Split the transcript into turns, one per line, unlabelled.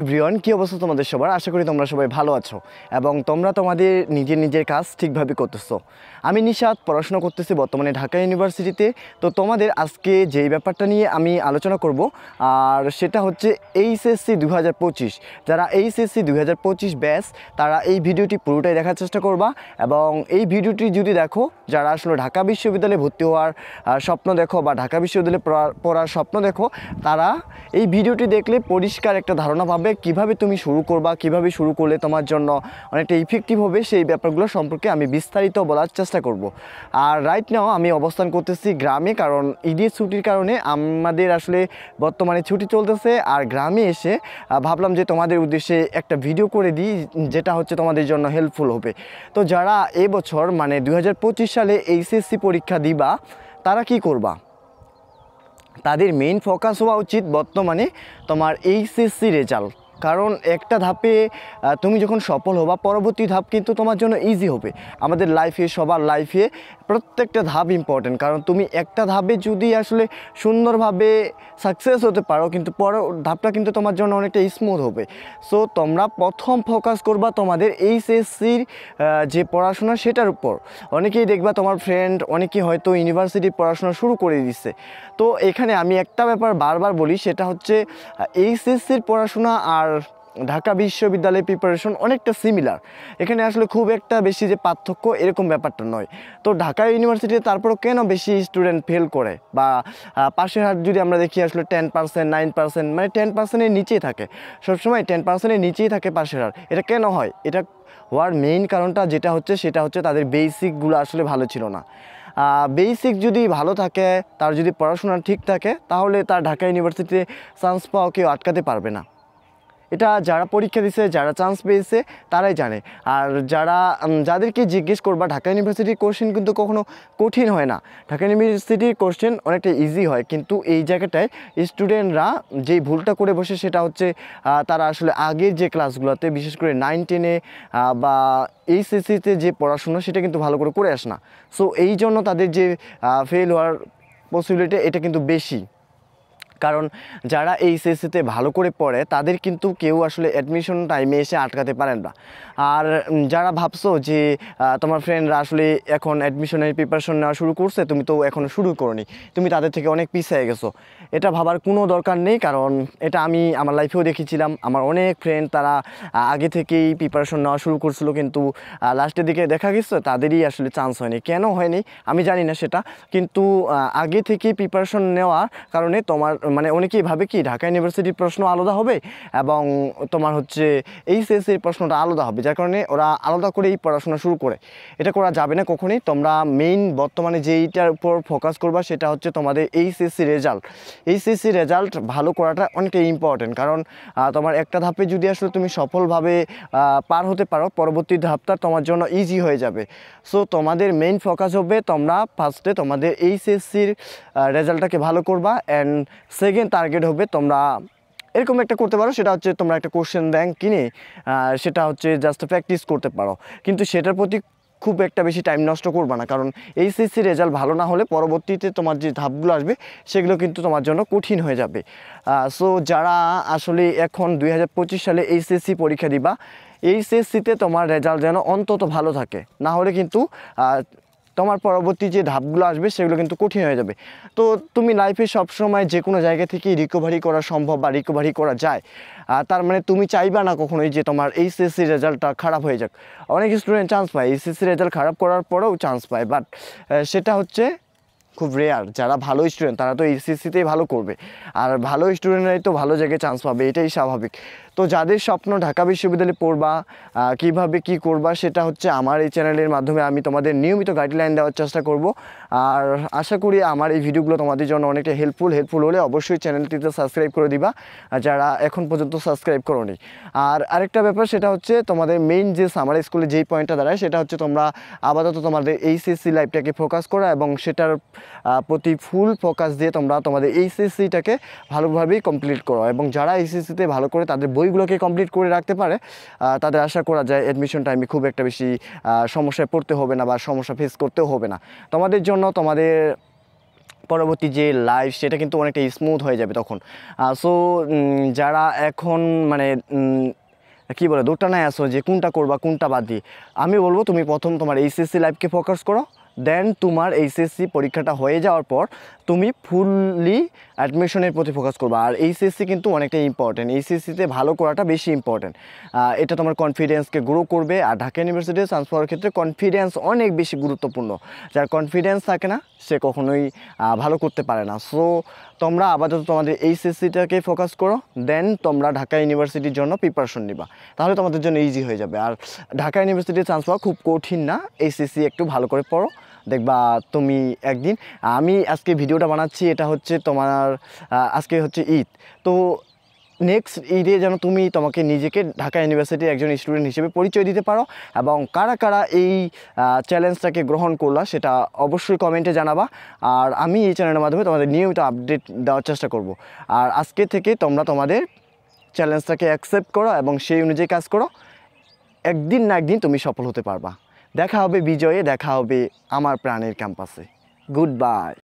Everyone, কি অবস্থা তোমাদের সবার? আশা করি তোমরা সবাই ভালো আছো এবং তোমরা তোমাদের নিজের কাজ ঠিকভাবে করতেছো। আমি নিশাত পড়াশোনা করতেছি বর্তমানে ঢাকা ইউনিভার্সিটিতে। তো তোমাদের আজকে যেই ব্যাপারটা নিয়ে আমি আলোচনা করব আর সেটা হচ্ছে এইচএসসি 2025। যারা এইচএসসি 2025 ব্যাচ তারা এই ভিডিওটি পুরোটাই দেখার চেষ্টা করবা এবং এই ভিডিওটি যদি দেখো, যারা আসলে ঢাকা বিশ্ববিদ্যালয়ে ভর্তি হওয়ার স্বপ্ন দেখো বা ঢাকা বিশ্ববিদ্যালয়ে পড়ার স্বপ্ন দেখো, তারা এই ভিডিওটি দেখলে পরিষ্কার একটা ধারণা পাবে কিভাবে তুমি শুরু করবা, কিভাবে শুরু করলে তোমার জন্য অনেকটা ইফেক্টিভ হবে। সেই ব্যাপারগুলো সম্পর্কে আমি বিস্তারিত বলার চেষ্টা করব। আর রাইট নাও আমি অবস্থান করতেছি গ্রামে, কারণ ঈদের ছুটির কারণে আমাদের আসলে বর্তমানে ছুটি চলতেছে। আর গ্রামে এসে ভাবলাম যে তোমাদের উদ্দেশ্যে একটা ভিডিও করে দিই, যেটা হচ্ছে তোমাদের জন্য হেল্পফুল হবে। তো যারা এবছর মানে 2025 সালে এইচএসসি পরীক্ষা দিবা, তারা কি করবা? তাদের মেইন ফোকাস হওয়া উচিত বর্তমানে তোমার এইচএসসি রেজাল্ট। কারণ একটা ধাপে তুমি যখন সফল হবা, পরবর্তী ধাপ কিন্তু তোমার জন্য ইজি হবে। আমাদের লাইফে, সবার লাইফে প্রত্যেকটা ধাপ ইম্পর্টেন্ট। কারণ তুমি একটা ধাপে যদি আসলে সুন্দরভাবে সাকসেস হতে পারো, কিন্তু পরের ধাপটা কিন্তু তোমার জন্য অনেকটা স্মুথ হবে। সো তোমরা প্রথম ফোকাস করবা তোমাদের এইচএসসির যে পড়াশোনা সেটার উপর। অনেকেই দেখবা তোমার ফ্রেন্ড অনেকেই হয়তো ইউনিভার্সিটির পড়াশোনা শুরু করে দিচ্ছে। তো এখানে আমি একটা ব্যাপার বারবার বলি, সেটা হচ্ছে এইচএসসির পড়াশোনা আর ঢাকা বিশ্ববিদ্যালয়ের প্রিপারেশন অনেকটা সিমিলার। এখানে আসলে খুব একটা বেশি যে পার্থক্য এরকম ব্যাপারটা নয়। তো ঢাকা ইউনিভার্সিটিতে তারপরও কেন বেশি স্টুডেন্ট ফেল করে, বা পাশের হার যদি আমরা দেখি আসলে 10%, 9%, মানে 10%-এর নিচেই থাকে। সবসময় 10%-এর নিচেই থাকে পাশের হার। এটা কেন হয়? এটা হওয়ার মেইন কারণটা সেটা হচ্ছে তাদের বেসিকগুলো আসলে ভালো ছিল না। বেসিক যদি ভালো থাকে, তার যদি পড়াশোনা ঠিক থাকে, তাহলে তার ঢাকা ইউনিভার্সিটিতে চান্স পাওয়া কেউ আটকাতে পারবে না। এটা যারা পরীক্ষা দিছে, যারা চান্স পেয়েছে তারাই জানে। আর যাদেরকে জিজ্ঞেস করবা, ঢাকা ইউনিভার্সিটির কোশ্চেন কিন্তু কখনো কঠিন হয় না। ঢাকা ইউনিভার্সিটির কোশ্চেন অনেকটা ইজি হয়। কিন্তু এই জায়গাটায় স্টুডেন্টরা যেই ভুলটা করে বসে, সেটা হচ্ছে তারা আসলে আগের যে ক্লাসগুলোতে, বিশেষ করে 9-10-এ বা এইচএসসিতে যে পড়াশোনা, সেটা কিন্তু ভালো করে আসে না। সো এই জন্য তাদের যে ফেল হওয়ার পসিবিলিটি এটা কিন্তু বেশি। কারণ যারা এইচএসসিতে ভালো করে পড়ে, তাদের কিন্তু কেউ আসলে অ্যাডমিশন টাইমে এসে আটকাতে পারেন না। আর যারা ভাবছো যে তোমার ফ্রেন্ডরা আসলে এখন অ্যাডমিশনের প্রিপারেশন নেওয়া শুরু করছে, তুমি তো এখনও শুরু করোনি, তুমি তাদের থেকে অনেক পিছিয়ে গেছো, এটা ভাবার কোনো দরকার নেই। কারণ এটা আমি আমার লাইফেও দেখেছিলাম। আমার অনেক ফ্রেন্ড তারা আগে থেকেই প্রিপারেশন নেওয়া শুরু করছিল, কিন্তু লাস্টের দিকে দেখা গেছে তাদেরই আসলে চান্স হয়নি। কেন হয়নি আমি জানি না সেটা, কিন্তু আগে থেকেই প্রিপারেশন নেওয়ার কারণে তোমার মানে অনেকেই ভাবে কি ঢাকা ইউনিভার্সিটির প্রশ্ন আলাদা হবে এবং তোমার হচ্ছে এইচএসসির প্রশ্নটা আলাদা হবে, যার কারণে ওরা আলাদা করেই পড়াশোনা শুরু করে। এটা করা যাবে না কখনোই। তোমরা মেইন বর্তমানে যেইটার উপর ফোকাস করবা, সেটা হচ্ছে তোমাদের এইচএসসি রেজাল্ট। এইচএসসি রেজাল্ট ভালো করাটা অনেকটা ইম্পর্টেন্ট। কারণ তোমার একটা ধাপে যদি আসলে তুমি সফলভাবে পার হতে পারো, পরবর্তী ধাপটা তোমার জন্য ইজি হয়ে যাবে। সো তোমাদের মেইন ফোকাস হবে তোমরা ফার্স্টে তোমাদের এইচএসসির রেজাল্টটাকে ভালো করবা, অ্যান্ড সেকেন্ড টার্গেট হবে তোমরা এরকম একটা করতে পারো, সেটা হচ্ছে তোমরা একটা কোশ্চেন ব্যাংক কিনে সেটা হচ্ছে জাস্ট প্র্যাকটিস করতে পারো। কিন্তু সেটার প্রতি খুব একটা বেশি টাইম নষ্ট করবে না, কারণ এইচএসসি রেজাল্ট ভালো না হলে পরবর্তীতে তোমার যে ধাপগুলো আসবে সেগুলো কিন্তু তোমার জন্য কঠিন হয়ে যাবে। সো যারা আসলে এখন 2025 সালে এইচএসসি পরীক্ষা দিবা, এইচএসসিতে তোমার রেজাল্ট যেন অন্তত ভালো থাকে, না হলে কিন্তু তোমার পরবর্তী যে ধাপগুলো আসবে সেগুলো কিন্তু কঠিন হয়ে যাবে। তো তুমি লাইফে সবসময় যে কোনো জায়গা থেকেই রিকভারি করা সম্ভব বা রিকভারি করা যায়। তার মানে তুমি চাইবা না কখনোই যে তোমার এইচএসসি রেজাল্টটা খারাপ হয়ে যাক। অনেক স্টুডেন্ট চান্স পায়, এইচএসসি রেজাল্ট খারাপ করার পরেও চান্স পায়, বাট সেটা হচ্ছে খুব রেয়ার। যারা ভালো স্টুডেন্ট তারা তো এইচএসসিতেই ভালো করবে, আর ভালো স্টুডেন্টরাই তো ভালো জায়গায় চান্স পাবে, এটাই স্বাভাবিক। তো যাদের স্বপ্ন ঢাকা বিশ্ববিদ্যালয়ে পড়বা, কিভাবে কি করবা, সেটা হচ্ছে আমার এই চ্যানেলের মাধ্যমে আমি তোমাদের নিয়মিত গাইডলাইন দেওয়ার চেষ্টা করব। আর আশা করি আমার এই ভিডিওগুলো তোমাদের জন্য অনেকটা হেল্পফুল হলে অবশ্যই চ্যানেলটিতে সাবস্ক্রাইব করে দিবা, যারা এখন পর্যন্ত সাবস্ক্রাইব করোনি। আর আরেকটা ব্যাপার, সেটা হচ্ছে তোমাদের মেইন যে সামার স্কুলে যেই পয়েন্টটা দাঁড়ায়, সেটা হচ্ছে তোমরা আপাতত তোমাদের এইচএসসি লাইফটাকে ফোকাস করা এবং সেটার প্রতি ফুল ফোকাস দিয়ে তোমরা তোমাদের এইচএসসিটাকে ভালোভাবেই কমপ্লিট করো। এবং যারা এইচএসসিতে ভালো করে তাদের বইগুলোকে কমপ্লিট করে রাখতে পারে, তাদের আশা করা যায় অ্যাডমিশন টাইমে খুব একটা বেশি সমস্যায় পড়তে হবে না বা সমস্যা ফেস করতেও হবে না। তোমাদের জন্য তোমাদের পরবর্তী যে লাইফ সেটা কিন্তু অনেকটা স্মুথ হয়ে যাবে তখন। সো যারা এখন মানে কী বলে দোটানায় আসো যে কোনটা করবা কোনটা বাদ দিয়ে, আমি বলবো তুমি প্রথম তোমার এইচএসসি লাইফকে ফোকাস করো, দেন তোমার এইচএসসি পরীক্ষাটা হয়ে যাওয়ার পর তুমি ফুললি অ্যাডমিশনের প্রতি ফোকাস করবা। আর এইচএসসি কিন্তু অনেকটা ইম্পর্টেন্ট, এইচএসসিতে ভালো করাটা বেশি ইম্পর্টেন্ট। এটা তোমার কনফিডেন্সকে গ্রো করবে। আর ঢাকা ইউনিভার্সিটিতে চান্স পাওয়ার ক্ষেত্রে কনফিডেন্স অনেক বেশি গুরুত্বপূর্ণ। যার কনফিডেন্স থাকে না সে কখনোই ভালো করতে পারে না। সো তোমরা আপাতত তোমাদের এইচএসসিটাকে ফোকাস করো, দেন তোমরা ঢাকা ইউনিভার্সিটির জন্য প্রিপারেশন নিবা, তাহলে তোমাদের জন্য ইজি হয়ে যাবে। আর ঢাকা ইউনিভার্সিটিতে চান্স পাওয়া খুব কঠিন না, এইচএসসি একটু ভালো করে পড়ো, দেখবা তুমি একদিন। আমি আজকে ভিডিওটা বানাচ্ছি, এটা হচ্ছে তোমার আজকে হচ্ছে ঈদ, তো নেক্সট ঈদে যেন তুমি তোমাকে নিজেকে ঢাকা ইউনিভার্সিটির একজন স্টুডেন্ট হিসেবে পরিচয় দিতে পারো। এবং কারা কারা এই চ্যালেঞ্জটাকে গ্রহণ করলা সেটা অবশ্যই কমেন্টে জানাবা। আর আমি এই চ্যানেলের মাধ্যমে তোমাদের নিয়মিত আপডেট দেওয়ার চেষ্টা করব। আর আজকে থেকে তোমরা তোমাদের চ্যালেঞ্জটাকে অ্যাকসেপ্ট করো এবং সেই অনুযায়ী কাজ করো, একদিন না একদিন তুমি সফল হতে পারবা। দেখা হবে বিজয়ে, দেখা হবে আমার প্রাণের ক্যাম্পাসে। Good bye.